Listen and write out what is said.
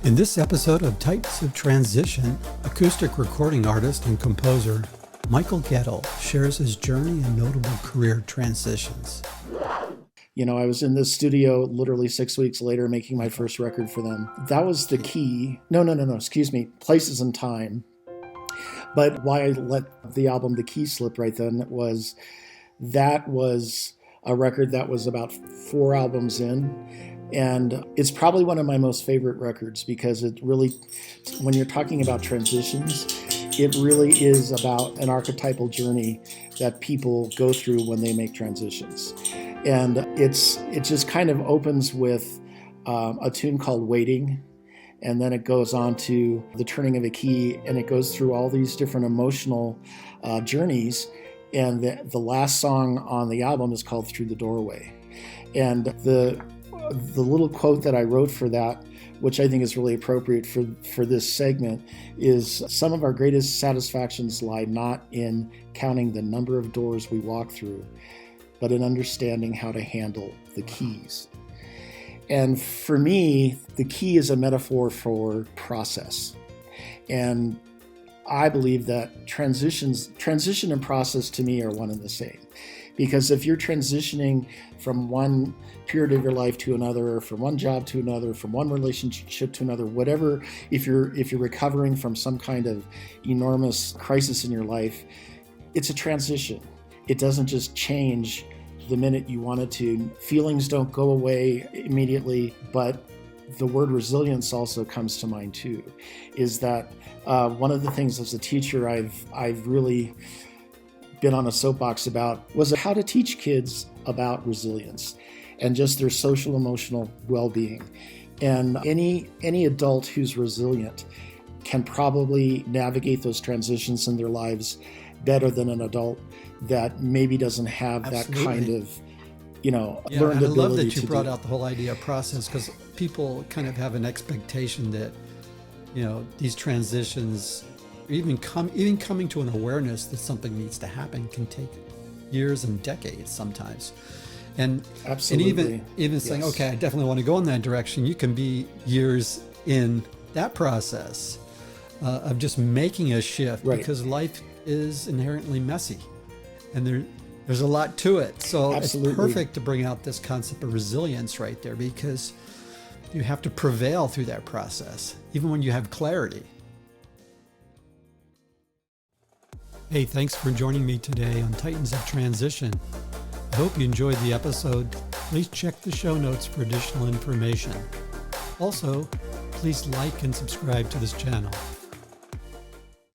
In this episode of Titans of Transition, acoustic recording artist and composer Michael Gettel shares his journey and notable career transitions. You know, I was in this studio literally 6 weeks later making my first record for them. That was the key. No, excuse me. Places and Time. But why I let the album The Key slip right then was that was a record that was about 4 albums in. And it's probably one of my most favorite records because it really, when you're talking about transitions, it really is about an archetypal journey that people go through when they make transitions. And it just kind of opens with a tune called Waiting, and then it goes on to the turning of a key, and it goes through all these different emotional journeys. And the last song on the album is called Through the Doorway. And the little quote that I wrote for that, which I think is really appropriate for this segment, is some of our greatest satisfactions lie not in counting the number of doors we walk through, but in understanding how to handle the keys. And for me, the key is a metaphor for process. And I believe that transition and process to me are one and the same. Because if you're transitioning from one period of your life to another, or from one job to another, from one relationship to another, whatever, if you're recovering from some kind of enormous crisis in your life, it's a transition. It doesn't just change the minute you want it to. Feelings don't go away immediately, but the word resilience also comes to mind too. Is that one of the things as a teacher I've really been on a soapbox about was how to teach kids about resilience and just their social emotional well-being. And any adult who's resilient can probably navigate those transitions in their lives better than an adult that maybe doesn't have Absolutely. That kind of, I learned ability. love that you to brought do. out the whole idea of process, because people kind of have an expectation that, these transitions, even coming to an awareness that something needs to happen can take years and decades sometimes. And Absolutely. And even saying, okay, I definitely want to go in that direction, you can be years in that process of just making a shift, Right. because life is inherently messy and there's a lot to it. So Absolutely. It's perfect to bring out this concept of resilience right there, because you have to prevail through that process, even when you have clarity. Hey, thanks for joining me today on Titans of Transition. I hope you enjoyed the episode. Please check the show notes for additional information. Also, please like and subscribe to this channel.